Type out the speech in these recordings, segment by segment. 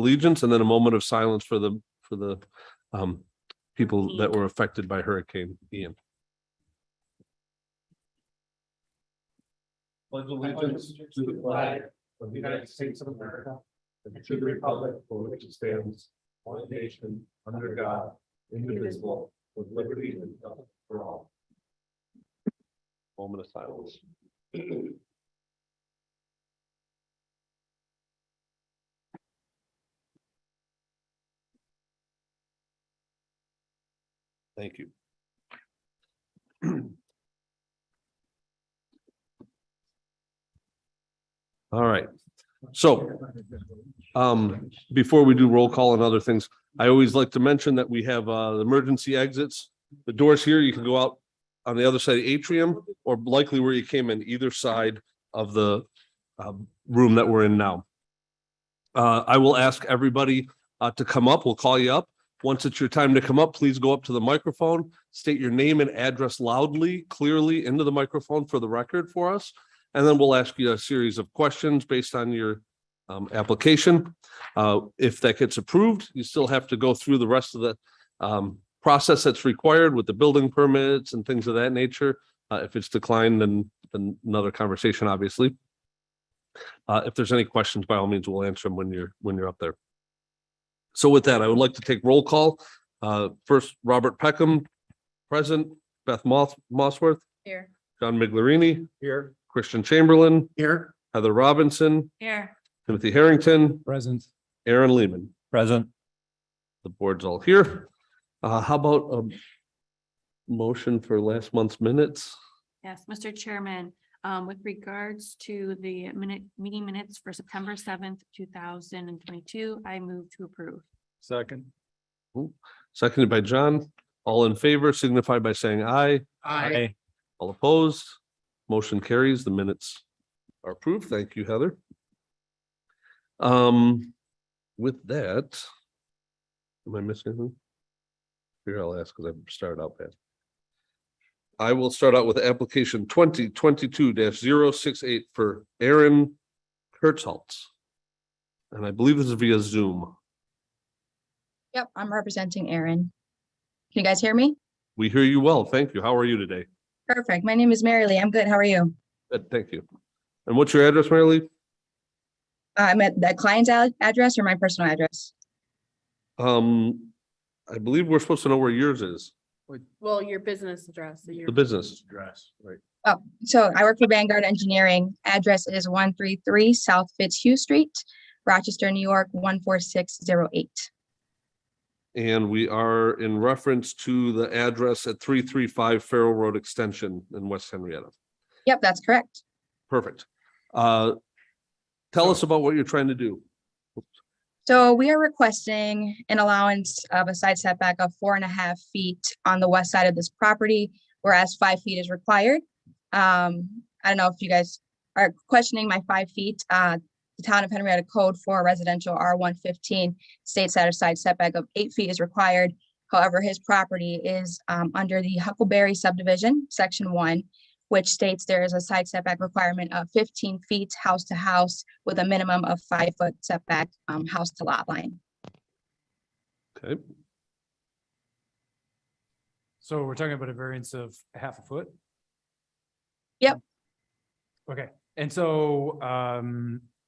allegiance, and then a moment of silence for the people that were affected by Hurricane Ian. Pledge allegiance to the flag of the United States of America and to the republic for which it stands, one nation, under God, indivisible, with liberty and justice for all. Moment of silence. Thank you. All right. So before we do roll call and other things, I always like to mention that we have the emergency exits. The doors here, you can go out on the other side of the atrium, or likely where you came in, either side of the room that we're in now. I will ask everybody to come up. We'll call you up. Once it's your time to come up, please go up to the microphone, state your name and address loudly, clearly into the microphone for the record for us. And then we'll ask you a series of questions based on your application. If that gets approved, you still have to go through the rest of the process that's required with the building permits and things of that nature. If it's declined, then another conversation, obviously. If there's any questions, by all means, we'll answer them when you're up there. So with that, I would like to take roll call. First, Robert Peckham, present. Beth Mossworth. Here. John Miglerini. Here. Christian Chamberlain. Here. Heather Robinson. Here. Timothy Harrington. Present. Aaron Lehman. Present. The board's all here. How about a motion for last month's minutes? Yes, Mr. Chairman, with regards to the meeting minutes for September 7th, 2022, I move to approve. Second. Seconded by John. All in favor signify by saying aye. Aye. All opposed. Motion carries. The minutes are approved. Thank you, Heather. With that, am I missing anything? Here, I'll ask because I started out bad. I will start out with application 2022-068 for Aaron Kurtzholz. And I believe this is via Zoom. Yep, I'm representing Aaron. Can you guys hear me? We hear you well. Thank you. How are you today? Perfect. My name is Mary Lee. I'm good. How are you? Good, thank you. And what's your address, Mary Lee? I'm at the client's address or my personal address? I believe we're supposed to know where yours is. Well, your business address. The business address, right? Oh, so I work for Vanguard Engineering. Address is 133 South Fitzhugh Street, Rochester, New York, 14608. And we are in reference to the address at 335 Farrell Road Extension in West Henrietta. Yep, that's correct. Perfect. Tell us about what you're trying to do. So we are requesting an allowance of a side setback of 4.5 feet on the west side of this property, whereas 5 feet is required. I don't know if you guys are questioning my 5 feet. The town of Henrietta code for residential R115 states that a side setback of 8 feet is required. However, his property is under the Huckleberry subdivision, section 1, which states there is a side setback requirement of 15 feet house to house with a minimum of 5 foot setback house to lot line. Okay. So we're talking about a variance of 1/2 foot? Yep. Okay, and so,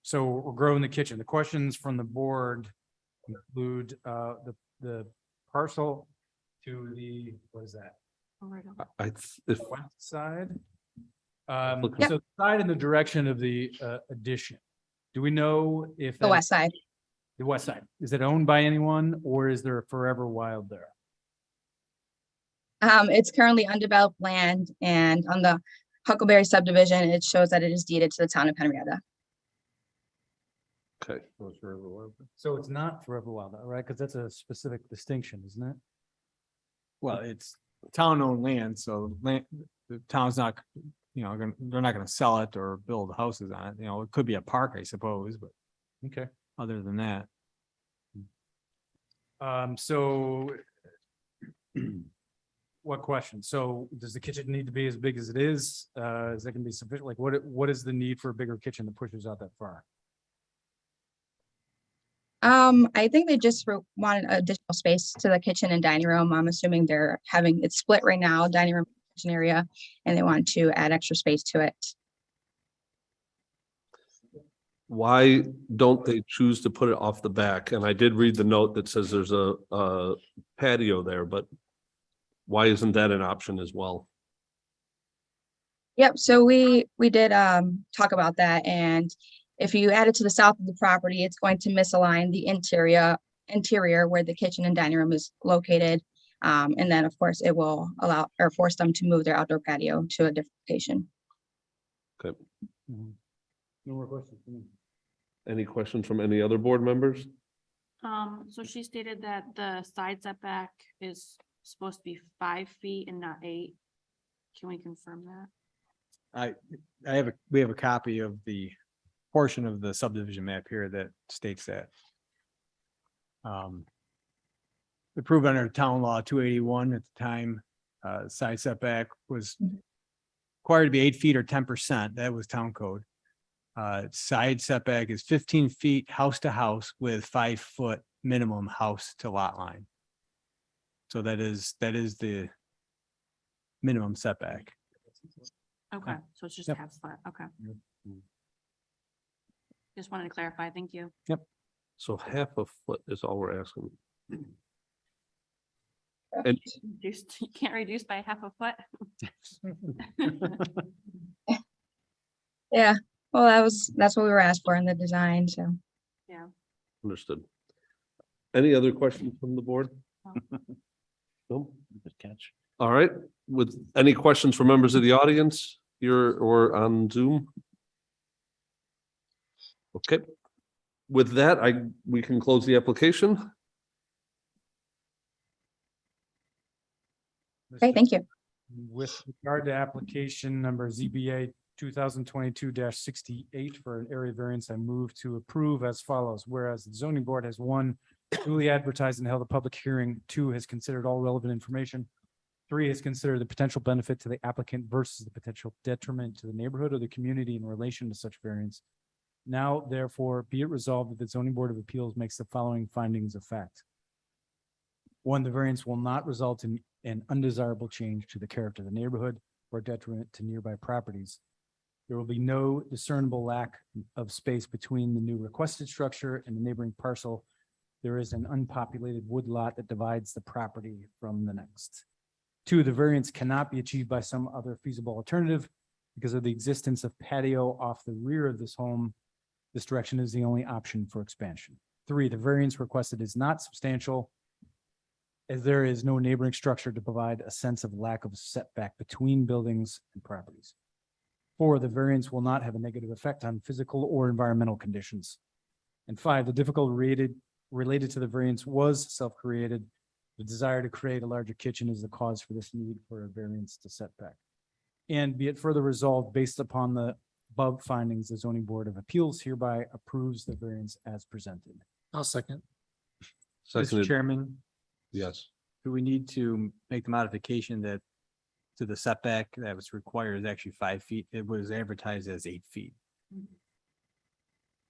so we're growing the kitchen. The questions from the board include, the parcel to the, what is that? If West side? Looking- So the side in the direction of the addition. Do we know if The west side. the west side, is it owned by anyone or is there a forever wild there? It's currently undeveloped land, and on the Huckleberry subdivision, it shows that it is deeded to the town of Henrietta. okay. So it's not forever wild, right? Because that's a specific distinction, isn't it? Well, it's town-owned land, so land, the town's not, they're not gonna sell it or build houses on it. It could be a park, I suppose, but Okay. other than that. So what question? So does the kitchen need to be as big as it is? Is that gonna be sufficient? Like what is the need for a bigger kitchen that pushes out that far? I think they just wanted additional space to the kitchen and dining room. I'm assuming they're having it split right now, dining room, kitchen area, and they want to add extra space to it. Why don't they choose to put it off the back? And I did read the note that says there's a patio there, but why isn't that an option as well? Yep, so we did talk about that, and if you add it to the south of the property, it's going to misalign the interior where the kitchen and dining room is located. And then, of course, it will allow or force them to move their outdoor patio to a different location. Okay. No more questions. for me. Any questions from any other board members? So she stated that the side setback is supposed to be 5 feet and not 8. Can we confirm that? We have a copy of the portion of the subdivision map here that states that. Approved under town law 281 at the time, side setback was required to be 8 feet or 10%. That was town code. Side setback is 15 feet house to house with 5 foot minimum house to lot line. So that is the minimum setback. Okay, so it's just Yep. half foot. Okay. Just wanted to clarify. Thank you. So half a foot is all we're asking. You can't reduce by half a foot. Yeah, well, that's what we were asked for in the design, so. Understood. Any other questions from the board? No? Good catch. All right, with any questions from members of the audience here or on Zoom? Okay. With that, we can close the application. Great, thank you. With regard to application number ZBA 2022-68 for an area variance, I move to approve as follows. Whereas the zoning board has 1, duly advertised and held a public hearing, 2, has considered all relevant information, 3, has considered the potential benefit to the applicant versus the potential detriment to the neighborhood or the community in relation to such variance. Now, therefore, be it resolved that the zoning board of appeals makes the following findings of fact. 1, the variance will not result in an undesirable change to the character of the neighborhood or detriment to nearby properties. There will be no discernible lack of space between the new requested structure and the neighboring parcel. There is an unpopulated wood lot that divides the property from the next. 2, the variance cannot be achieved by some other feasible alternative because of the existence of patio off the rear of this home. This direction is the only option for expansion. 3, the variance requested is not substantial as there is no neighboring structure to provide a sense of lack of setback between buildings and properties. 4, the variance will not have a negative effect on physical or environmental conditions. And 5, the difficulty related to the variance was self-created. The desire to create a larger kitchen is the cause for this need for a variance to setback. And be it further resolved, based upon the above findings, the zoning board of appeals hereby approves the variance as presented. I'll second. Mr. Seconded, Chairman, yes. do we need to make the modification that to the setback that was required is actually 5 feet? It was advertised as 8 feet.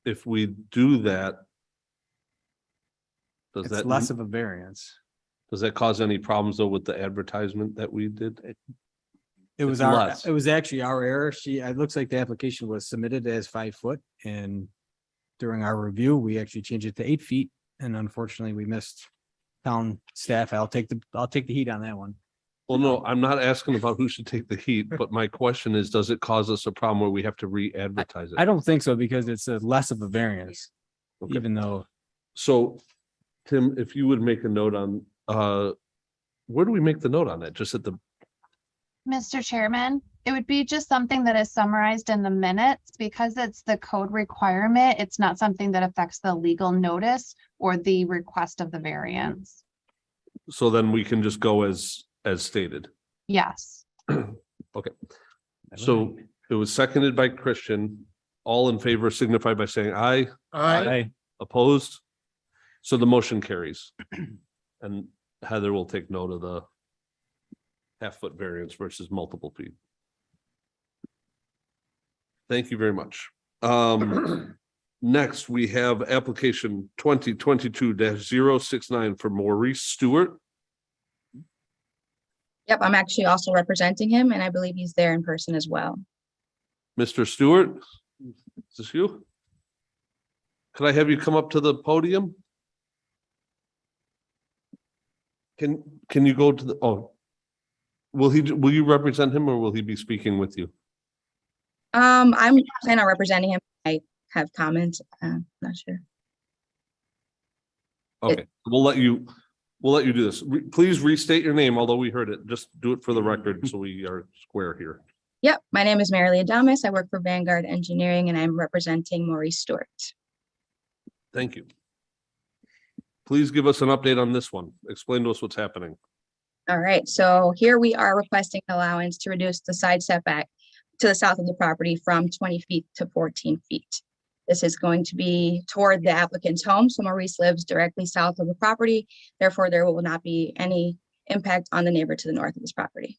If we do that, does It's that less of a variance. does that cause any problems though with the advertisement that we did? It was It's our, less. it was actually our error. It looks like the application was submitted as 5 foot and during our review, we actually changed it to 8 feet and unfortunately we missed town staff. I'll take the heat on that one. Well, no, I'm not asking about who should take the heat, but my question is, does it cause us a problem where we have to re-advertise I it? don't think so because it's a less of a variance, Okay. even though So, Tim, if you would make a note on, where do we make the note on that? Just at the, Mr. Chairman, it would be just something that is summarized in the minutes because it's the code requirement. It's not something that affects the legal notice or the request of the variance. so then we can just go as stated. Yes. So it was seconded by Christian. All in favor signify by saying aye. I, Opposed? So the motion carries. And Heather will take note of the half-foot variance versus multiple feet. Thank you very much. Next, we have application 2022-069 for Maurice Stewart. Yep, I'm actually also representing him and I believe he's there in person as well. Mr. Stewart, is this you? Could I have you come up to the podium? Can you go to the, oh. Will you represent him or will he be speaking with you? I'm planning on representing him. I have comments, not sure. Okay, we'll let you do this. Please restate your name, although we heard it. Just do it for the record so we are square here. Yep, my name is Marilee Adamas. I work for Vanguard Engineering and I'm representing Maurice Stewart. Thank you. Please give us an update on this one. Explain to us what's happening. All right, so here we are requesting allowance to reduce the side setback to the south of the property from 20 feet to 14 feet. This is going to be toward the applicant's home. So Maurice lives directly south of the property. Therefore, there will not be any impact on the neighbor to the north of this property.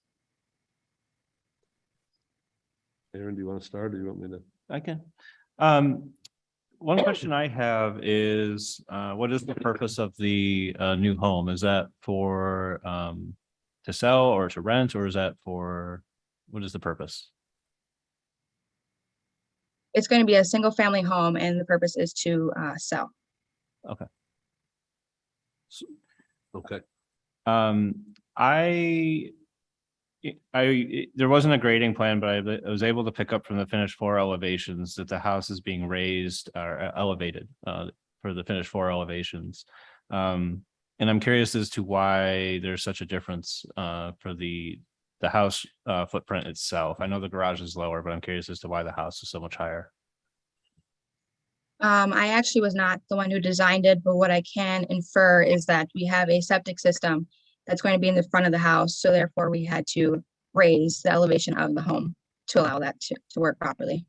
Aaron, do you want to start or you want me to? I can. One question I have is, what is the purpose of the new home? Is that for to sell or to rent, or is that for, what is the purpose? It's going to be a single family home and the purpose is to sell. Okay, There wasn't a grading plan, but I was able to pick up from the finished floor elevations that the house is being raised or elevated for the finished floor elevations. And I'm curious as to why there's such a difference for the house footprint itself. I know the garage is lower, but I'm curious as to why the house is so much higher. I actually was not the one who designed it, but what I can infer is that we have a septic system that's going to be in the front of the house. So therefore we had to raise the elevation of the home to allow that to work properly.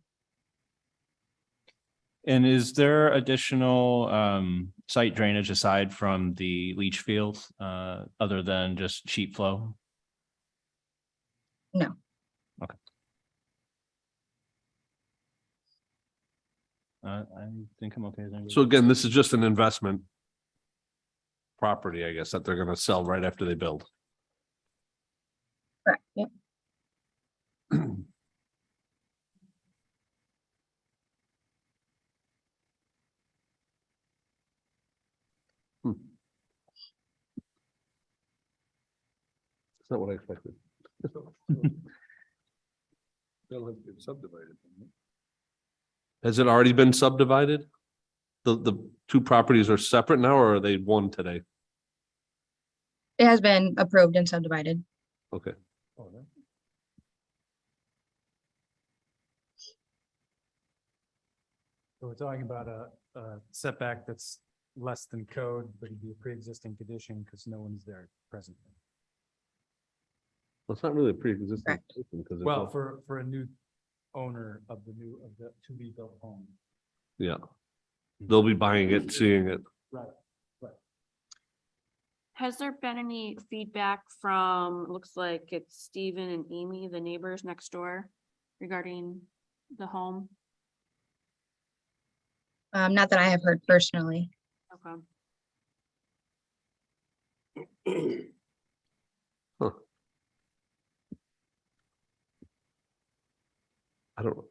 And is there additional site drainage aside from the leach field, other than just sheet flow? No. Okay. I think I'm okay. so again, this is just an investment property, I guess, that they're gonna sell right after they build. Correct. Yep. It's not what I expected. Subdivided. Has it already been subdivided? The two properties are separate now, or are they one today? It has been approved and subdivided. Okay. So we're talking about a setback that's less than code, but it'd be a pre-existing condition because no one's there presently. Well, it's not really a pre-existing. Correct. system, 'cause it's Well, all- for a new owner of the to be built home. Yeah. They'll be buying it, seeing it. Right. Has there been any feedback from, it looks like it's Stephen and Amy, the neighbors next door, regarding the home? Not that I have heard personally. Okay. Huh.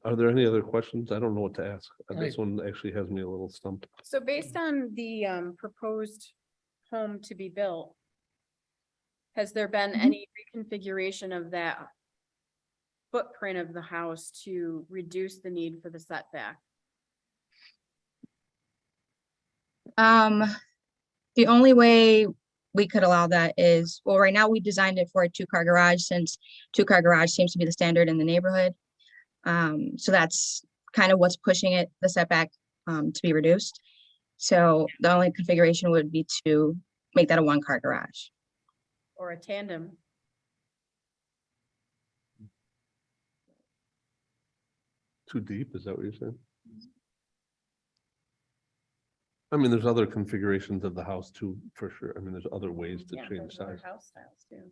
Are there any other questions? I don't know what to ask. This one actually has me a little stumped. So based on the proposed home to be built, has there been any reconfiguration of that footprint of the house to reduce the need for the setback? The only way we could allow that is, well, right now we designed it for a 2-car garage since 2-car garage seems to be the standard in the neighborhood. So that's kind of what's pushing it, the setback, to be reduced. So the only configuration would be to make that a 1-car garage. Or a tandem? Too deep, is that what you're saying? I mean, there's other configurations of the house too, for sure. I mean, there's other ways to Yeah, change there's other size. house styles too.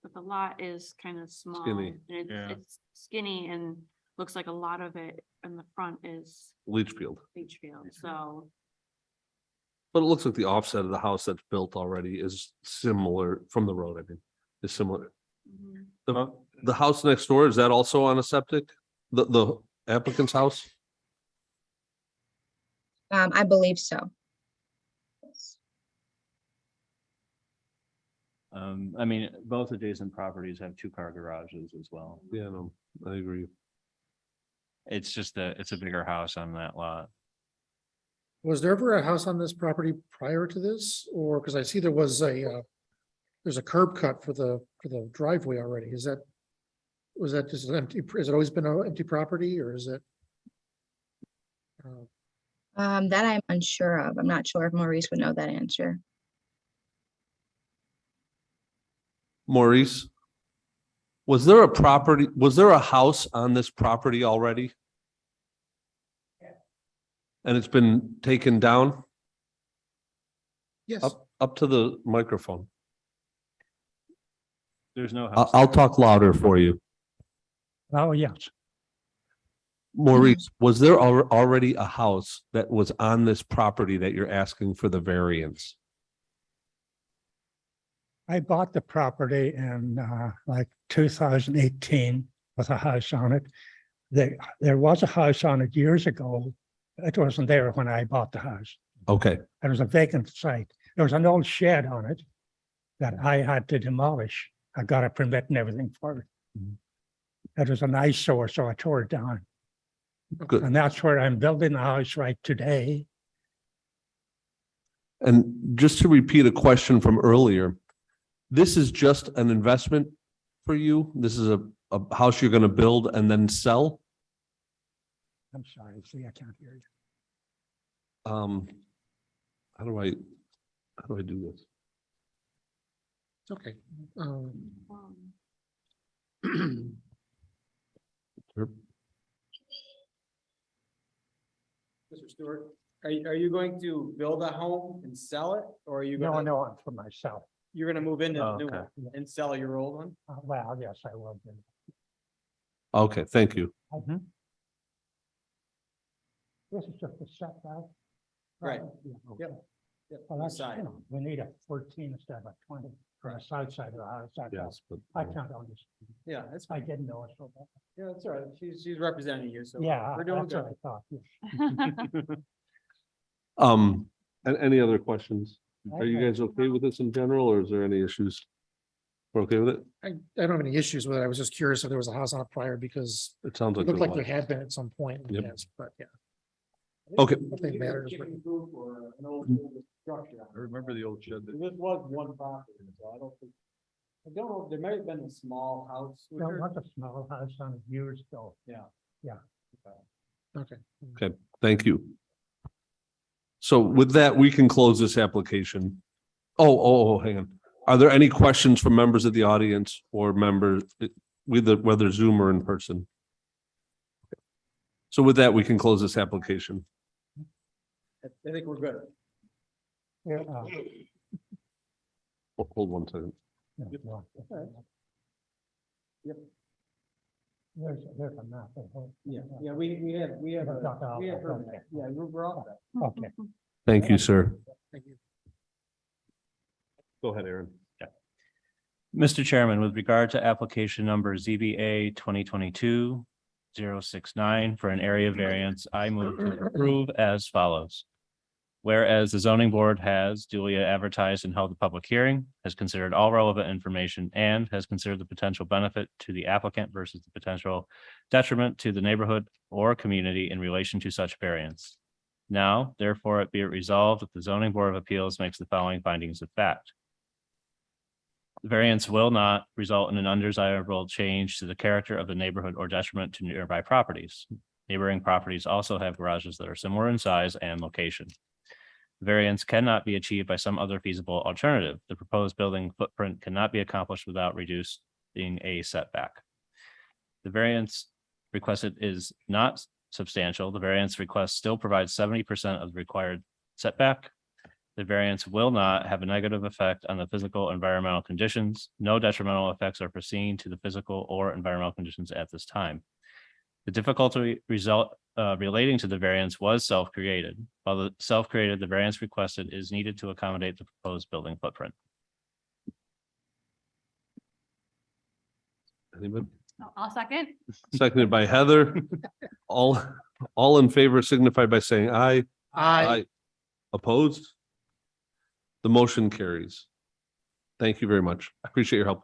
But the lot is kind of small. Skinny. And Yeah. it's skinny and looks like a lot of it in the front is Leach field. leach field, so. But it looks like the offset of the house that's built already is similar from the road, I mean, is similar. Mhm. The house next door, is that also on a septic? The applicant's house? I believe so. I mean, both adjacent properties have 2-car garages as well. Yeah, no, I agree. It's just it's a bigger house on that lot. Was there ever a house on this property prior to this? Or, because I see there was there's a curb cut for the driveway already. Was that just an empty, has it always been an empty property or is it? That I'm unsure of. I'm not sure if Maurice would know that answer. Maurice? Was there a house on this property already? And it's been taken down? Yes, Up to the microphone. There's no house. I'll talk louder for you. Oh, yes. Maurice, was there already a house that was on this property that you're asking for the variance? I bought the property in like 2018 with a house on it. There was a house on it years ago. It wasn't there when I bought the house. Okay, It was a vacant site. There was an old shed on it that I had to demolish. I got a permit and everything for it. It was an eyesore, so I tore it down. good. And that's where I'm building the house right today. And just to repeat a question from earlier, this is just an investment for you? This is a house you're gonna build and then sell? I'm sorry, see, I can't hear you. How do I do this? it's okay. Sure. Mr. Stewart, are you going to build a home and sell it, or are you No, gonna, no, I'm for myself. you're gonna move into the new Okay. one and sell your old one? Well, yes, I will. do. Okay, thank you. Mhm. This is just a setback. Right. Yeah, Yep. okay. Yep, Well, that's, side. we need a 14 instead of a 20 for the south side of the house. Yes, but I can't understand. Yeah, that's I fine. didn't know it so bad. Yeah, that's all right. She's representing you, so. Yeah, We're doing that's what good. I thought. yeah. and any other questions? Are you guys okay with this in general, or is there any issues? We're okay with it? I don't have any issues with it. I was just curious if there was a house on it prior because It sounds it like. looked there like there was. had been at some point. Yep. Yes, but yeah. Okay. Nothing matters. I remember the old shed. This was one property, so I don't think. I don't know, there may have been a small house. Was There there? was a small house on it years ago. Okay. Thank you. So with that, we can close this application. Oh, hang on. Are there any questions from members of the audience or members, whether Zoom or in person? So with that, we can close this application. I think we're good. Yeah, Hold one second. yeah. Yep. There's a map. I think. Yeah, we have, yeah, we're all set. Okay. Thank you, sir. Thank you. Go ahead, Aaron. Mr. Chairman, with regard to application number ZBA 2022-069 for an area variance, I move to approve as follows. Whereas the zoning board has duly advertised and held a public hearing, has considered all relevant information, and has considered the potential benefit to the applicant versus the potential detriment to the neighborhood or community in relation to such variance. Now, therefore, it be it resolved that the zoning board of appeals makes the following findings of fact. The variance will not result in an undesirable change to the character of the neighborhood or detriment to nearby properties. Neighboring properties also have garages that are similar in size and location. Variance cannot be achieved by some other feasible alternative. The proposed building footprint cannot be accomplished without reducing a setback. The variance requested is not substantial. The variance request still provides 70% of the required setback. The variance will not have a negative effect on the physical environmental conditions. No detrimental effects are foreseen to the physical or environmental conditions at this time. The difficulty relating to the variance was self-created. While the self-created, the variance requested is needed to accommodate the proposed building footprint. Anybody? I'll second. Seconded by Heather. All in favor signify by saying aye. Opposed? The motion carries. Thank you very much. I appreciate your help.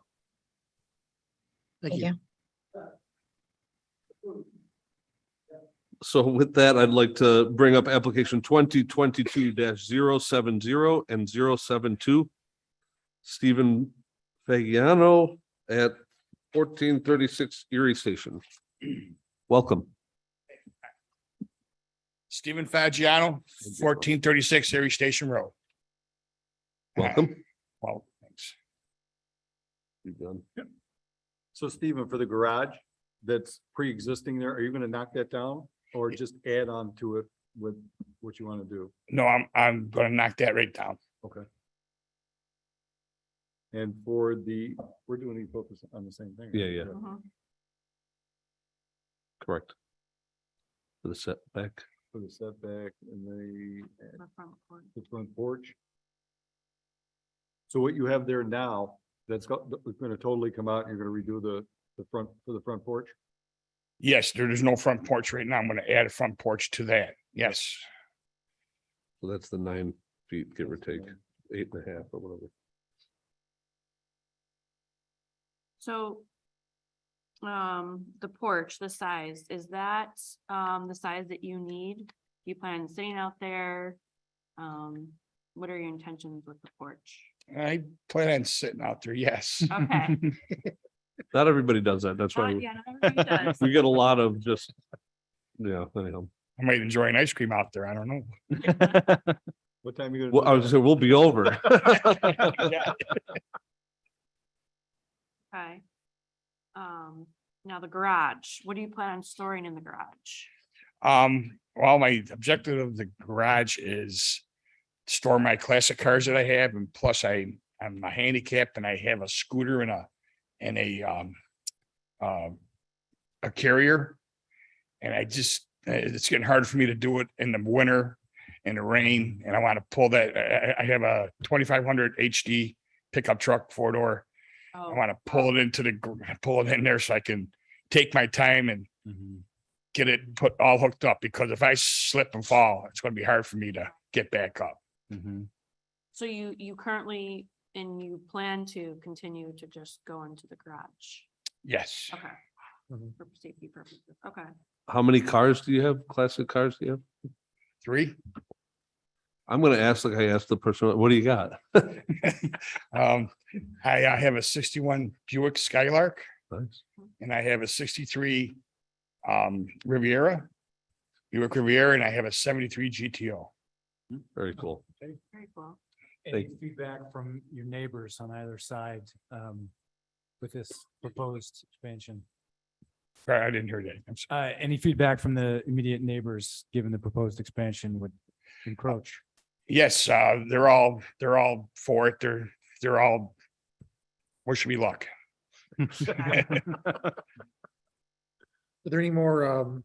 Thank Thank you. you. So with that, I'd like to bring up application 2022-070 and 072. Stephen Fagiano at 1436 Erie Station. Welcome. Stephen Fagiano, 1436 Erie Station Road. Welcome. Well, thanks. You done? So Stephen, for the garage that's pre-existing there, are you gonna knock that down or just add on to it with what you want to do? No, I'm gonna knock that right down. Okay. And for the, we're doing these both on the same thing. right? Yeah. Correct. For the setback. For the setback and The front porch. the front porch. So what you have there now, that's gonna totally come out, and you're gonna redo the front, for the front porch? Yes, there's no front porch right now. I'm gonna add a front porch to that. Yes. So that's the 9 feet, give or take, 8.5 or whatever. So, the porch, the size, is that, the size that you need? Do you plan on sitting out there? What are your intentions with the porch? I plan on sitting out there. Yes. Okay. Not everybody does that. That's why Yeah, not everybody does. we get a lot of just, anyhow. I might enjoy an ice cream out there. I don't know. What time are you Well, gonna? I was gonna say, we'll be over. Okay. Now the garage, what do you plan on storing in the garage? Well, my objective of the garage is store my classic cars that I have, and plus I'm a handicap and I have a scooter and a carrier. And it's getting hard for me to do it in the winter, in the rain, and I want to pull that. I have a 2500 HD pickup truck, 4-door. I want to pull it in there so I can take my time and get it all hooked up, because if I slip and fall, it's going to be hard for me to get back up. So you currently, and you plan to continue to just go into the garage? Yes. Okay. For safety purposes, okay. How many cars do you have? Classic cars do you have? 3. I'm gonna ask like I asked the person, what do you got? I have a 61 Buick Skylark, Nice. and I have a 63 Riviera, Buick Riviera, and I have a 73 GTO. Very cool. Very cool. Any feedback from your neighbors on either side with this proposed expansion? I didn't hear that. I'm sorry. Any feedback from the immediate neighbors, given the proposed expansion would encroach? Yes, they're all for it. They're all wishing me luck. Are there any more,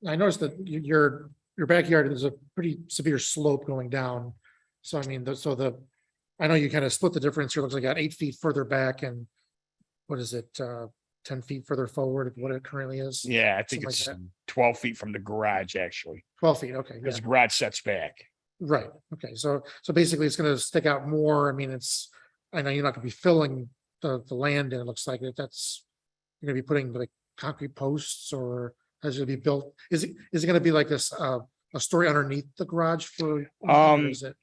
I noticed that your backyard is a pretty severe slope going down. So I mean, I know you kind of split the difference here. Looks like you got 8 feet further back and what is it, 10 feet further forward of what it currently is? Yeah, I think Something like it's 12 feet from the garage, actually, 12 feet, okay. because Yeah. the garage sets back. Right, okay, so basically it's gonna stick out more. I mean, I know you're not gonna be filling the land and it looks like that's. You're gonna be putting like concrete posts, or has it be built, is it gonna be like this, a story underneath the garage for? or is it-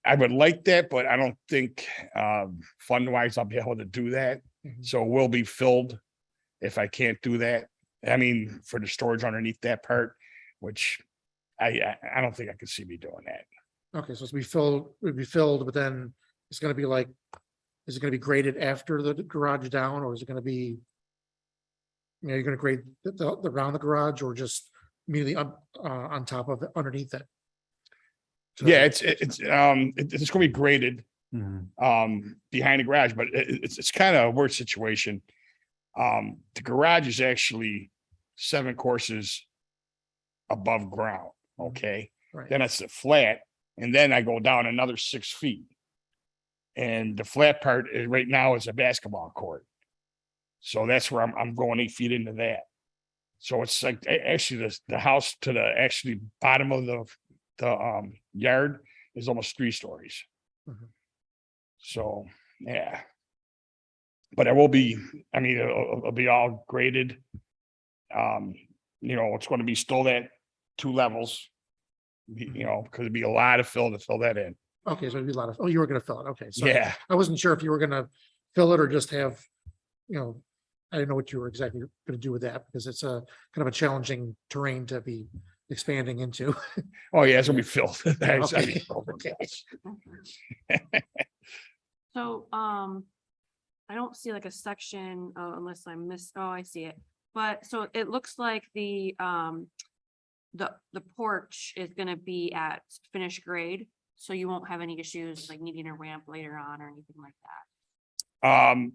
I would like that, but I don't think fund wise I'll be able to do that. Mhm. So it will be filled if I can't do that. I mean, for the storage underneath that part, which I don't think I could see me doing that. Okay, so would be filled, but then it's gonna be like, is it gonna be graded after the garage down, or is it gonna be? You're gonna grade the around the garage, or just immediately up on top of it, underneath it? So- Yeah, it's gonna be graded behind the garage, but it's kind of a worse situation. The garage is actually 7 courses above ground, okay? Right. Then it's a flat, and then I go down another 6 feet. And the flat part is right now is a basketball court. So that's where I'm going 8 feet into that. So it's like actually the house to the actually bottom of the yard is almost 3 stories. Mhm. So, yeah. But it will be, I mean, it'll be all graded. It's going to be still that 2 levels. Because it'd be a lot of fill to fill that in. Okay, so it'd be a lot of, you were gonna fill it, okay. So Yeah. I wasn't sure if you were gonna fill it or just have, I didn't know what you were exactly gonna do with that, because it's a kind of a challenging terrain to be expanding into. Oh, yeah, it's gonna be filled. Okay, okay. So, I don't see like a section, unless I missed, oh, I see it. But so it looks like the porch is gonna be at finished grade, so you won't have any issues like needing a ramp later on or anything like that.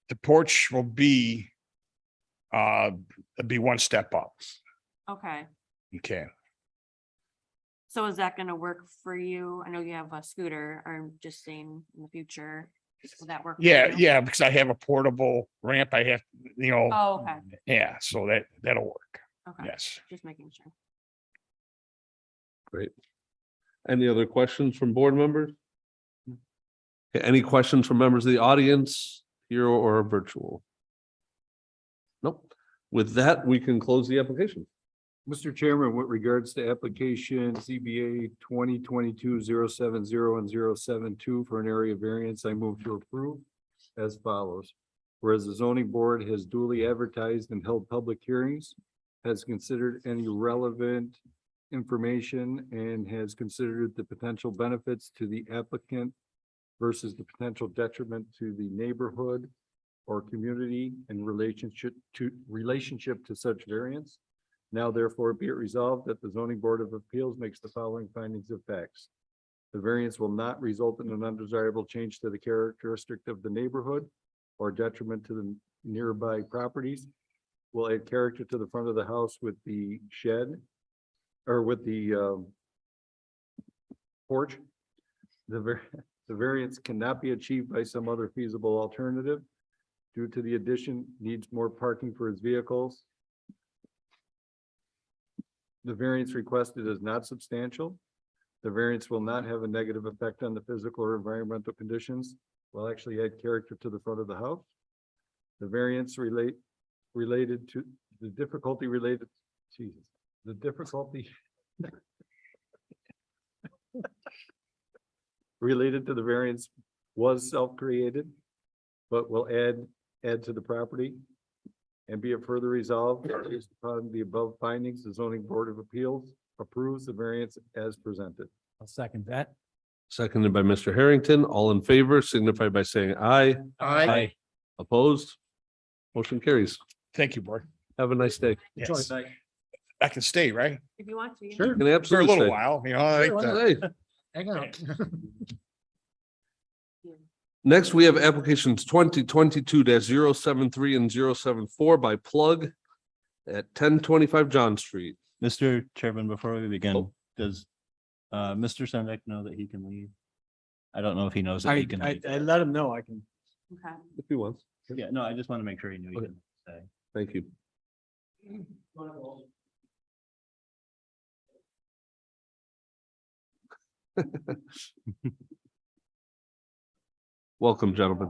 The porch will be, it'll be 1 step up. Okay, Okay. so is that gonna work for you? I know you have a scooter, or I'm just saying in the future, will that work? For Yeah, you? yeah, because I have a portable ramp. I have, Oh, okay, yeah, so that'll work. okay, Yes. just making sure. Great. Any other questions from board members? Okay, any questions from members of the audience here or virtual? Nope. With that, we can close the application. Mr. Chairman, with regards to application ZBA 2022-070 and 072 for an area variance, I move to approve as follows. Whereas the zoning board has duly advertised and held public hearings, has considered any relevant information and has considered the potential benefits to the applicant versus the potential detriment to the neighborhood or community in relationship to such variance. Now therefore be it resolved that the zoning board of appeals makes the following findings of facts. The variance will not result in an undesirable change to the characteristic of the neighborhood or detriment to the nearby properties. Will add character to the front of the house with the shed or with the porch. The variance cannot be achieved by some other feasible alternative. Due to the addition needs more parking for his vehicles. The variance requested is not substantial. The variance will not have a negative effect on the physical or environmental conditions, will actually add character to the front of the house. The variance related to the difficulty related, Jesus, the difficulty related to the variance was self-created, but will add to the property. And be it further resolved, based upon the above findings, the zoning board of appeals approves the variance as presented. I'll second that. Seconded by Mr. Harrington. All in favor signify by saying aye. Aye. Opposed? Motion carries. Thank you, board. Have a nice day. Yes. I can stay, right? If you want to. yeah. Sure. Can For a absolutely little stay. while, Sure, why not? Hey. Hang out. Next, we have applications 2022-073 and 074 by Plug at 1025 John Street. Mr. Chairman, before we begin, Oh. does Mr. Sendek know that he can leave? I don't know if he knows that he can leave. I let him know I can. Okay. If he wants. Yeah, no, I just want to make sure he knew he Okay. can stay. Thank you. Welcome, gentlemen.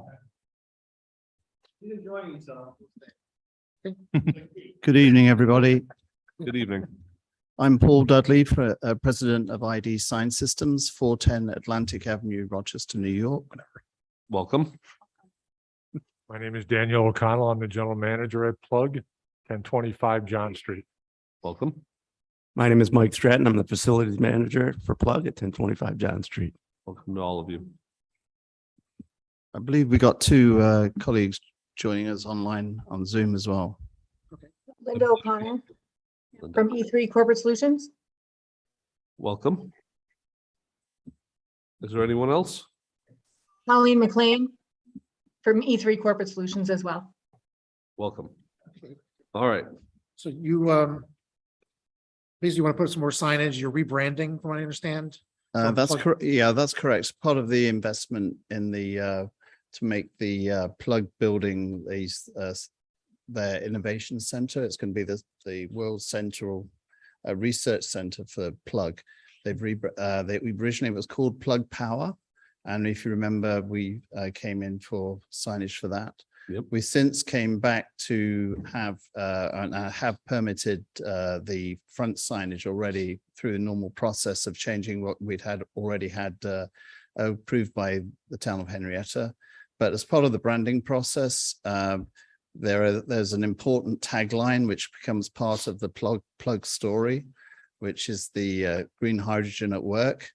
Good evening, everybody. Good evening. I'm Paul Dudley, President of ID Sign Systems, 410 Atlantic Avenue, Rochester, New York. Welcome. My name is Daniel O'Connell. I'm the general manager at Plug, 1025 John Street. Welcome. My name is Mike Stratton. I'm the facilities manager for Plug at 1025 John Street. Welcome to all of you. I believe we got 2 colleagues joining us online on Zoom as well. Linda O'Connor from E3 Corporate Solutions. Welcome. Is there anyone else? Colleen McLean from E3 Corporate Solutions as well. Welcome. All right. So you, basically want to put some more signage, you're rebranding, from what I understand? Or That's plug- correct. Yeah, that's correct. Part of the investment in the, to make the Plug building their innovation center. It's going to be the world central research center for Plug. We originally it was called Plug Power. And if you remember, we came in for signage for that. Yep. We since came back to have and have permitted the front signage already through the normal process of changing what we'd already had approved by the town of Henrietta. But as part of the branding process, there's an important tagline which becomes part of the plug story, which is the green hydrogen at work.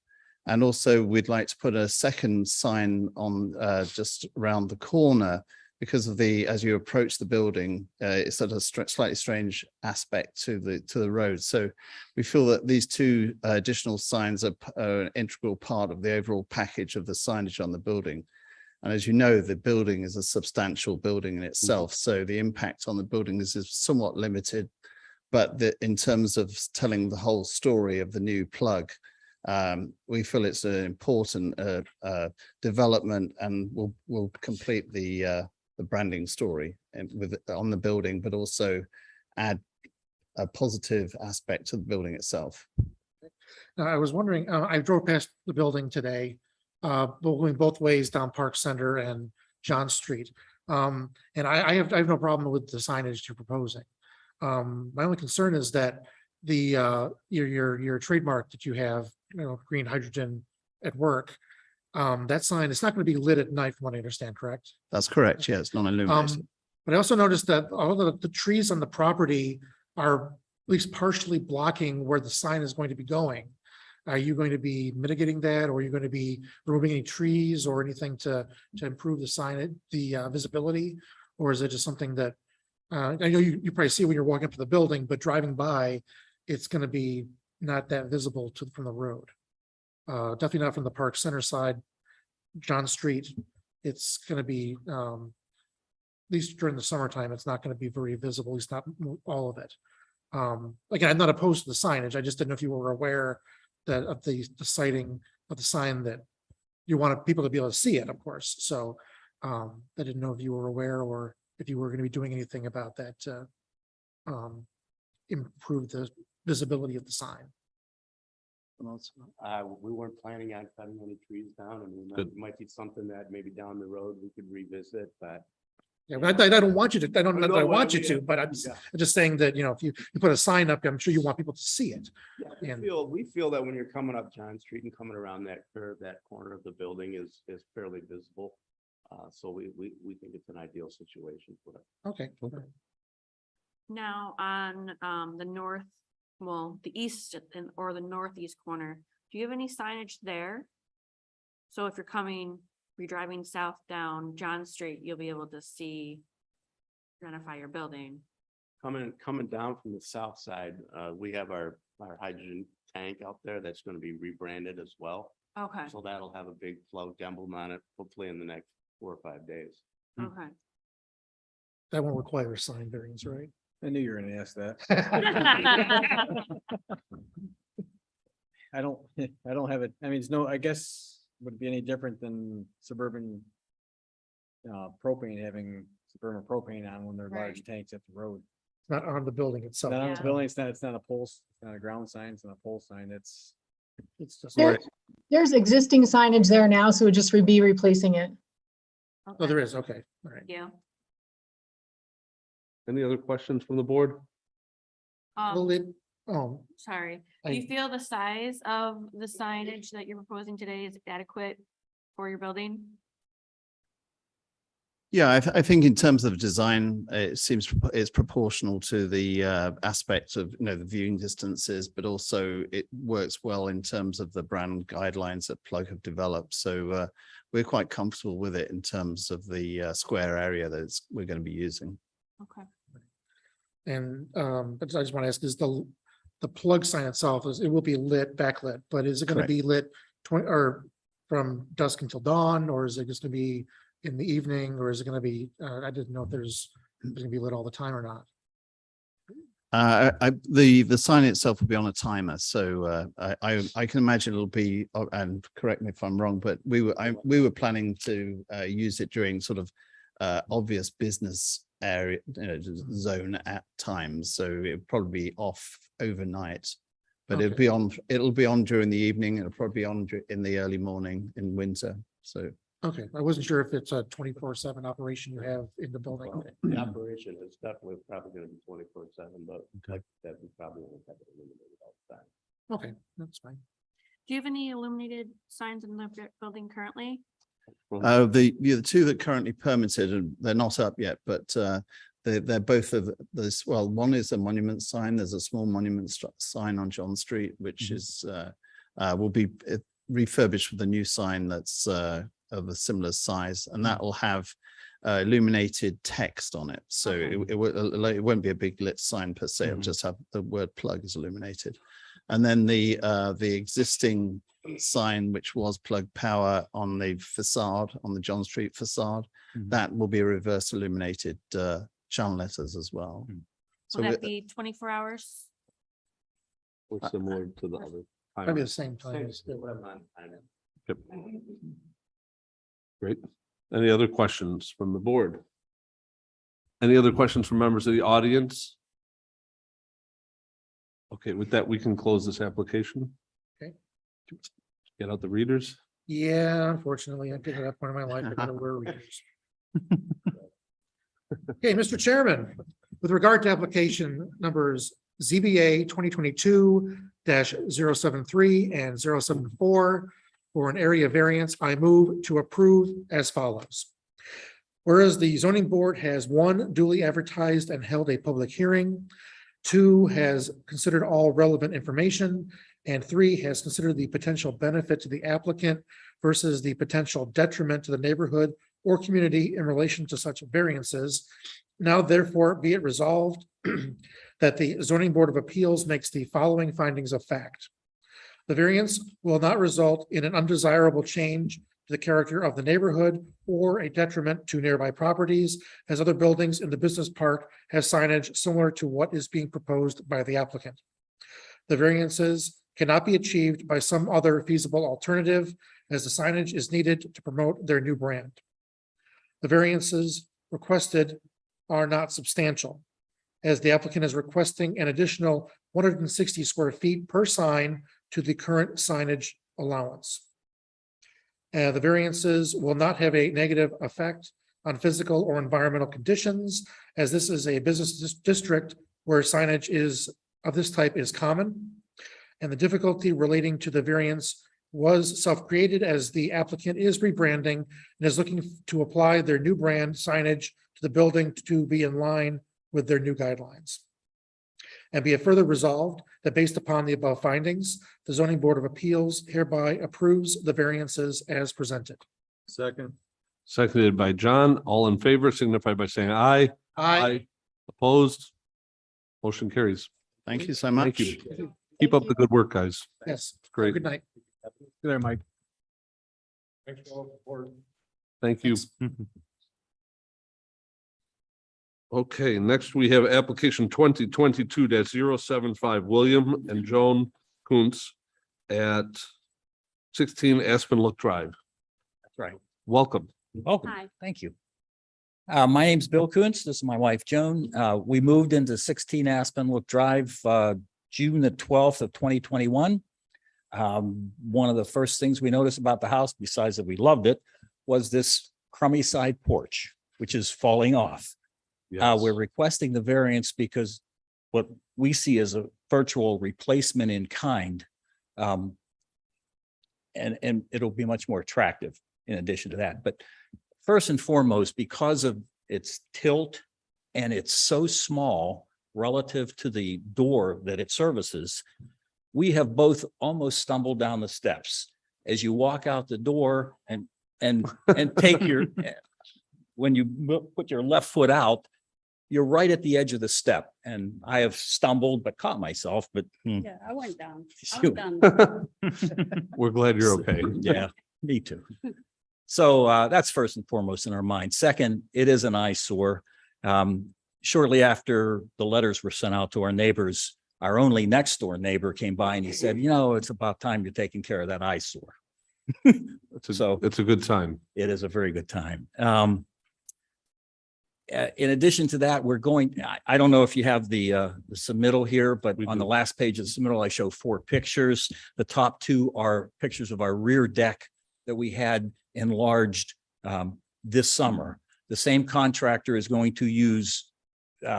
And also we'd like to put a second sign on just around the corner because of as you approach the building, it's at a slightly strange aspect to the road. So we feel that these two additional signs are an integral part of the overall package of the signage on the building. And as you know, the building is a substantial building in itself. So the impact on the building is somewhat limited, but in terms of telling the whole story of the new Plug, we feel it's an important development and will complete the branding story on the building, but also add a positive aspect to the building itself. Now, I was wondering, I drove past the building today, going both ways down Park Center and John Street. And I have no problem with the signage you're proposing. My only concern is that your trademark that you have, green hydrogen at work, that sign, it's not going to be lit at night from what I understand, correct? That's correct. Yeah, it's non-illuminated. But I also noticed that all of the trees on the property are at least partially blocking where the sign is going to be going. Are you going to be mitigating that, or are you going to be removing any trees or anything to improve the sign, the visibility? Or is it just something that, I know you probably see when you're walking up to the building, but driving by, it's going to be not that visible from the road. Definitely not from the Park Center side, John Street. It's going to be, at least during the summertime, it's not going to be very visible, at least not all of it. Again, I'm not opposed to the signage. I just didn't know if you were aware that of the sighting of the sign, that you wanted people to be able to see it, of course. So I didn't know if you were aware or if you were going to be doing anything about that to improve the visibility of the sign. We weren't planning on cutting any trees down, and it might be something that maybe down the road we could revisit, but. Yeah, but I don't want you to, I don't know that I want you to, but I'm Yeah. just saying that, if you put a sign up, I'm sure you want people to see it. Yeah, And- we feel that when you're coming up John Street and coming around that curve, that corner of the building is fairly visible. So we think it's an ideal situation for it. Okay. Now on the north, the east or the northeast corner, do you have any signage there? So if you're driving south down John Street, you'll be able to identify your building. Coming down from the south side, we have our hydrogen tank out there that's going to be rebranded as well. Okay, So that'll have a big Plug emblem on it, hopefully in the next 4 or 5 days. okay. That won't require a sign variance, right? I knew you were gonna ask that. I don't have it. I mean, I guess would it be any different than suburban propane, having suburban propane on when they're large Right. tanks at the road. Not on the building itself. Not on Yeah. the building, it's not a pole, it's not a ground sign, it's not a pole sign, it's. It's just. There- There's existing signage there now, so it would just be replacing it. Oh, there is. Okay. All right. Yeah. Any other questions from the board? Will it, Sorry, do you I- feel the size of the signage that you're proposing today is adequate for your building? Yeah, I think in terms of design, it seems it's proportional to the aspect of, the viewing distances, but also it works well in terms of the brand guidelines that Plug have developed. So we're quite comfortable with it in terms of the square area that we're going to be using. Okay. and, but I just want to ask, is the Plug sign itself, it will be lit, backlit, but is it going to Correct. be lit or from dusk until dawn, or is it just going to be in the evening, or is it going to be, I didn't know if there's Is it gonna be lit all the time or not? The sign itself will be on a timer, so I can imagine it'll be, and correct me if I'm wrong, but we were planning to use it during sort of obvious business area, zone at times, so it'll probably be off overnight. But it'll be on during the evening, it'll probably be on in the early morning in winter, so. Okay, I wasn't sure if it's a 24/7 operation you have in the building. The operation is definitely probably gonna be 24/7, but like that, we probably won't have it illuminated all the time. Okay, that's fine. Do you have any illuminated signs in the building currently? The two that currently permitted, and they're not up yet, but they're both of this. Well, one is a monument sign. There's a small monument sign on John Street, which is will be refurbished with a new sign that's of a similar size, and that will have illuminated text on it. So it won't be a big lit sign per se. It'll just have the word plug is illuminated. And then the existing sign, which was plug power on the facade, on the John Street facade, that will be a reverse illuminated channel letters as well. Will that be 24 hours? Or similar to the other. Probably the same time. as the- Yep. Great. Any other questions from the board? Any other questions from members of the audience? Okay, with that, we can close this application. Okay. Get out the readers. Yeah, unfortunately, I did at that point in my life, I gotta wear readers. Okay, Mr. Chairman, with regard to application numbers ZBA 2022-073 and 074 for an area variance, I move to approve as follows. Whereas the zoning board has 1, duly advertised and held a public hearing, 2, has considered all relevant information, and 3, has considered the potential benefit to the applicant versus the potential detriment to the neighborhood or community in relation to such variances. Now therefore be it resolved that the zoning board of appeals makes the following findings of fact. The variance will not result in an undesirable change to the character of the neighborhood or a detriment to nearby properties, as other buildings in the business park have signage similar to what is being proposed by the applicant. The variances cannot be achieved by some other feasible alternative, as the signage is needed to promote their new brand. The variances requested are not substantial, as the applicant is requesting an additional 160 square feet per sign to the current signage allowance. The variances will not have a negative effect on physical or environmental conditions, as this is a business district where signage of this type is common. And the difficulty relating to the variance was self-created, as the applicant is rebranding and is looking to apply their new brand signage to the building to be in line with their new guidelines. And be it further resolved that based upon the above findings, the zoning board of appeals hereby approves the variances as presented. Second. Seconded by John. All in favor signify by saying aye. Aye. Opposed? Motion carries. Thank you so much. Thank you. Keep up the good work, guys. Yes. Great. Good night. Good there, Mike. Thank you. Okay, next we have application 2022-075 William and Joan Kuntz at 16 Aspenlook Drive. That's right. Welcome. Welcome. Hi. Thank you. My name's Bill Kuntz. This is my wife, Joan. We moved into 16 Aspenlook Drive, June the 12th of 2021. One of the first things we noticed about the house, besides that we loved it, was this crummy side porch, which is falling off. We're requesting the variance because what we see as a virtual replacement in kind. And it'll be much more attractive in addition to that. But first and foremost, because of its tilt and it's so small relative to the door that it services, we have both almost stumbled down the steps. As you walk out the door and take your, when you put your left foot out, you're right at the edge of the step. And I have stumbled, but caught myself, but. Yeah, I went down. Shoot. We're glad you're okay. Yeah, me too. So that's first and foremost in our mind. Second, it is an eyesore. Shortly after the letters were sent out to our neighbors, our only next door neighbor came by and he said, you know, it's about time you're taking care of that eyesore. So It's a good sign. it is a very good time. In addition to that, we're going, I don't know if you have the submittal here, but We on the do. last page of the submittal, I show 4 pictures. The top 2 are pictures of our rear deck that we had enlarged this summer. The same contractor is going to use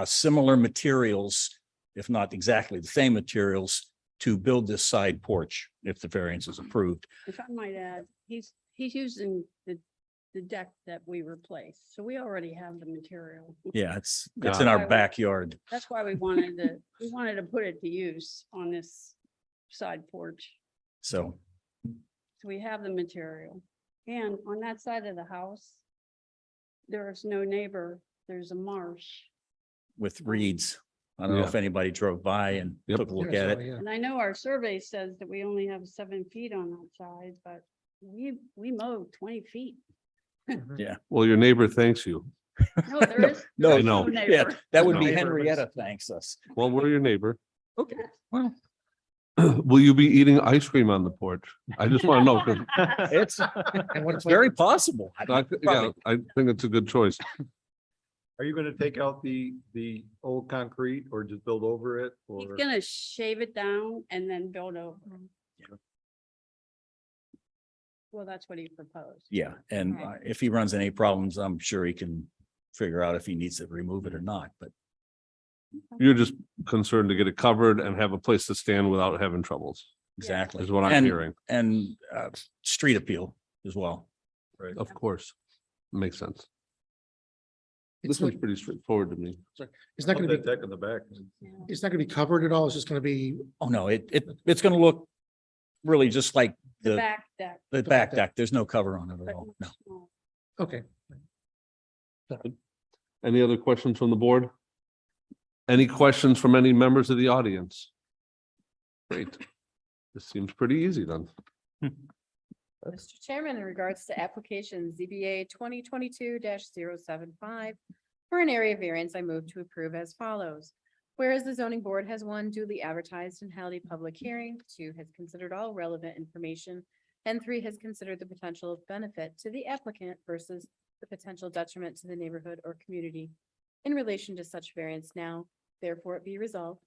similar materials, if not exactly the same materials, to build this side porch if the variance is approved. If I might add, he's using the deck that we replaced, so we already have the material. Yeah, it's Got in it. our backyard. That's why we wanted to put it to use on this side porch. So So we have the material. And on that side of the house, there is no neighbor, there's a marsh. with reeds, I don't know if anybody drove by and Yep. took a look Yeah, at so, it. yeah. And I know our survey says that we only have 7 feet on that side, but we mow 20 feet. Well, your neighbor thanks you. No, there is. No, there is no. Yeah, neighbor. that would No. be Neighbor, but it's- Henrietta thanks us. Well, we're your neighbor. Okay, well, Will you be eating ice cream on the porch? I just want to know, because it's And what it's very possible. yeah, I think it's a good choice. Are you gonna take out the old concrete or just build over it He's or? gonna shave it down and then build over. Well, that's what he proposed. Yeah, and if he runs into any problems, I'm sure he can figure out if he needs to remove it or not, but You're just concerned to get it covered and have a place to stand without having troubles, exactly. is what I'm And- hearing. And street appeal as well. Right. Of course. Makes sense. It's This not, one's pretty straightforward to me. it's not Love gonna that be, deck in the back. it's not gonna be covered at all. It's just gonna be, Oh, no, it's gonna look really just like The the back deck. the back deck. There's no cover on it at but all. much No. smaller. okay. Any other questions from the board? Any questions from any members of the audience? Great. This seems pretty easy then. Mr. Chairman, in regards to application ZBA 2022-075 for an area variance, I move to approve as follows. Whereas the zoning board has 1, duly advertised and held a public hearing, 2, has considered all relevant information, and 3, has considered the potential benefit to the applicant versus the potential detriment to the neighborhood or community in relation to such variance now, therefore it be resolved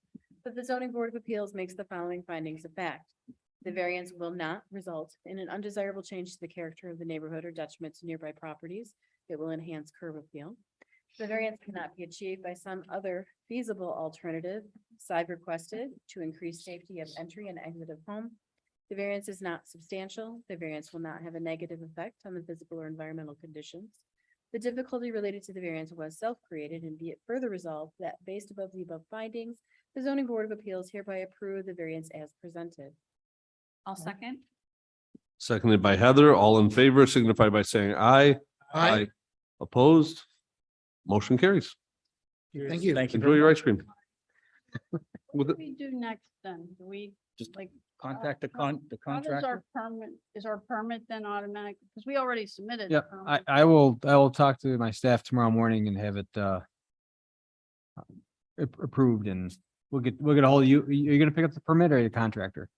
that the zoning board of appeals makes the following findings of fact. The variance will not result in an undesirable change to the character of the neighborhood or detriment to nearby properties. It will enhance curb appeal. The variance cannot be achieved by some other feasible alternative, side requested to increase safety of entry and exit of home. The variance is not substantial. The variance will not have a negative effect on the physical or environmental conditions. The difficulty related to the variance was self-created, and be it further resolved that based above the above findings, the zoning board of appeals hereby approve the variance as presented. I'll second. Seconded by Heather. All in favor signify by saying aye. Aye. Opposed? Motion carries. Thank you. Thank you. Enjoy your ice cream. What do we do next then? Do we Just like? Contact the how does contractor. our permit, is our permit then automatic? Because we already submitted. the Yeah, permit. I will talk to my staff tomorrow morning and have it approved, and we'll get a hold of you. You're gonna pick up the permit or the contractor?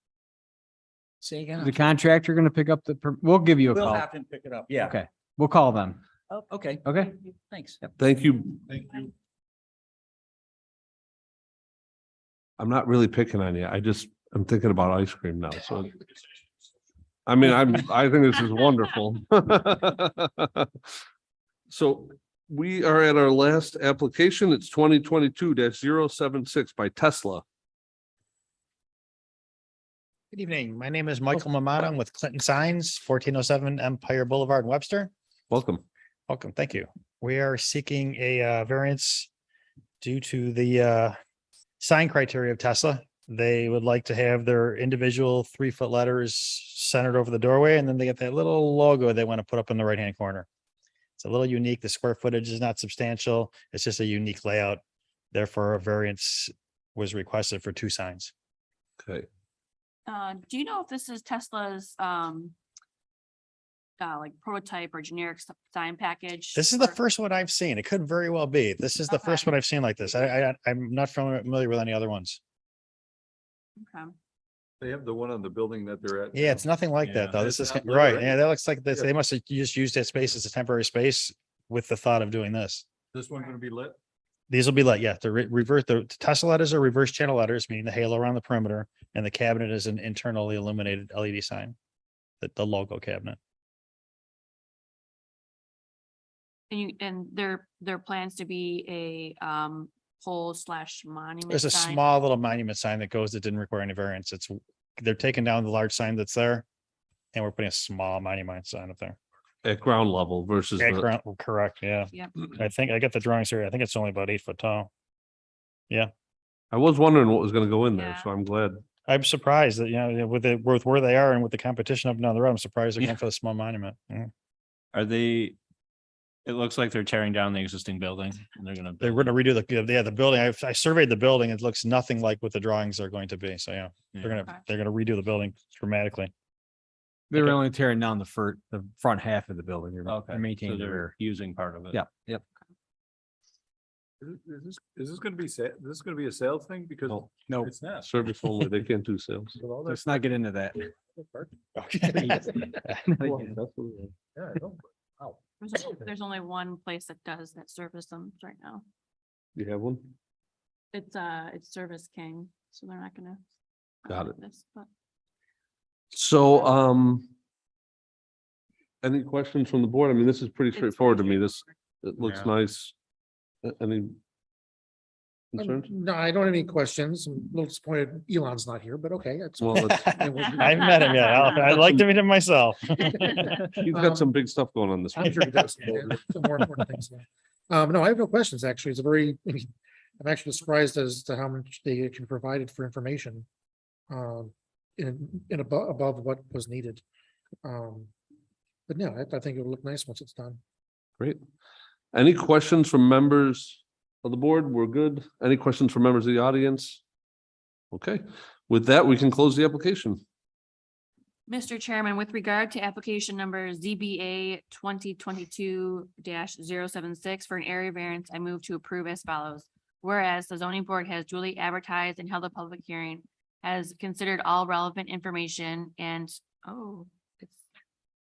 Say again. The contractor gonna pick up we'll give you a We'll call. have him pick it up. Yeah. Okay, we'll call them. Okay. Okay. Thanks. Thank you. I'm not really picking on you. I'm thinking about ice cream now, so. I mean, I think this is wonderful. So we are at our last application. It's 2022-076 by Tesla. Good evening. My name is Michael Mamata. I'm with Clinton Signs, 1407 Empire Boulevard in Webster. Welcome. Welcome. Thank you. We are seeking a variance due to the sign criteria of Tesla. They would like to have their individual 3-foot letters centered over the doorway, and then they get that little logo they want to put up in the right-hand corner. It's a little unique. The square footage is not substantial. It's just a unique layout. Therefore, a variance was requested for 2 signs. Okay. Do you know if this is Tesla's like prototype or generic sign package. This is the or- first one I've seen. It could very well be. This is the first Okay. one I've seen like this. I'm not familiar with any other ones. Okay. They have the one on the building that they're at. Yeah, it's now. nothing like Yeah. that, though. This It's is not right. litter, Yeah, that looks like this. Yeah. They must have just used that space as a temporary space with the thought of doing this. This one's gonna be lit. These will be like, yeah, the the Tesla letters are reverse channel letters, meaning the halo around the perimeter, and the cabinet is an internally illuminated LED sign. The logo cabinet. And there plans to be a pole / monument. There's a sign. small little monument sign that goes that didn't require any variance. They're taking down the large sign that's there. And we're putting a small monument sign up there. At ground level versus Yeah, the, correct, yeah. Yep. I think I got the drawings here. I think it's only about 8 foot tall. I was wondering what was gonna go in there, Yeah. so I'm glad. I'm surprised that, with where they are and with the competition up and down the road, I'm surprised they're Yeah. going for the small monument. Yeah. Are they? It looks like they're tearing down the existing building and they're gonna. They're build- gonna redo the building. I surveyed the building. It looks nothing like what the drawings are going to be. So yeah, Yeah. they're gonna redo the building dramatically. They're Okay. only tearing down the front half of the building. They're Okay, so maintaining the they're rear. using part of it. Yeah, yep. Is this gonna be this is gonna be a sales thing? Because No. No, it's not. Service only, they can't do sales. With all that let's not get into that. Yeah, I know, but- There's only one place that does that service them right now. You have one? It's Service King, so they're not gonna. Got it. this, but- So, any questions from the board? I mean, this is pretty It's straightforward to pretty me. This, it looks Yeah. nice. Any concerns? No, I don't have any questions. I'm a little disappointed Elon's not here, but okay. It's Well, it's- I haven't met him yet. I'd like to meet him myself. He's got some big stuff going on this. I'm sure he does. Some more important things. Yeah. No, I have no questions, actually. It's a very, I'm actually surprised as to how much they actually provided for information. In above what was needed. But no, I think it will look nice once it's done. Great. Any questions from members of the board? We're good. Any questions from members of the audience? Okay, with that, we can close the application. Mr. Chairman, with regard to application number ZBA 2022-076 for an area variance, I move to approve as follows. Whereas the zoning board has duly advertised and held a public hearing, has considered all relevant information and, it's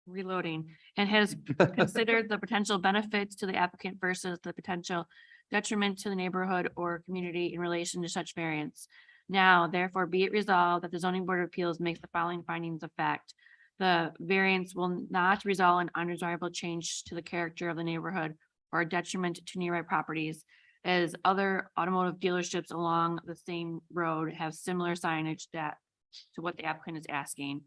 reloading, and has considered the potential benefits to the applicant versus the potential detriment to the neighborhood or community in relation to such variance. Now, therefore, be it resolved that the zoning board of appeals makes the following findings of fact. The variance will not result in undesirable change to the character of the neighborhood or a detriment to nearby properties, as other automotive dealerships along the same road have similar signage to what the applicant is asking.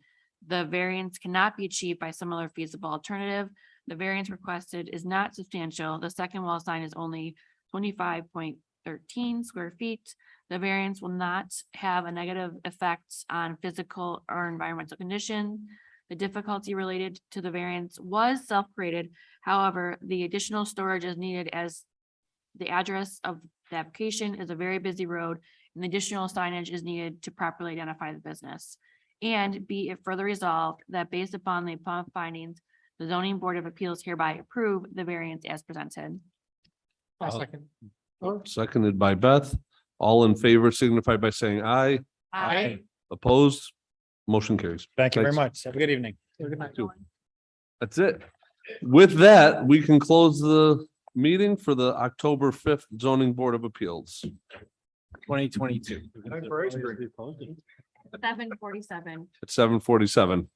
The variance cannot be achieved by similar feasible alternative. The variance requested is not substantial. The second wall sign is only 25.13 square feet. The variance will not have a negative effect on physical or environmental condition. The difficulty related to the variance was self-created. However, the additional storage is needed as the address of the application is a very busy road, and the additional signage is needed to properly identify the business. And be it further resolved that based upon the above findings, the zoning board of appeals hereby approve the variance as presented. Seconded by Beth. All in favor signify by saying aye. Aye. Opposed? Motion carries. Thank you very Thanks. much. Have a good evening. That's it. With that, we can close the meeting for the October 5th zoning board of appeals. 2022. 7:47. At 7:47.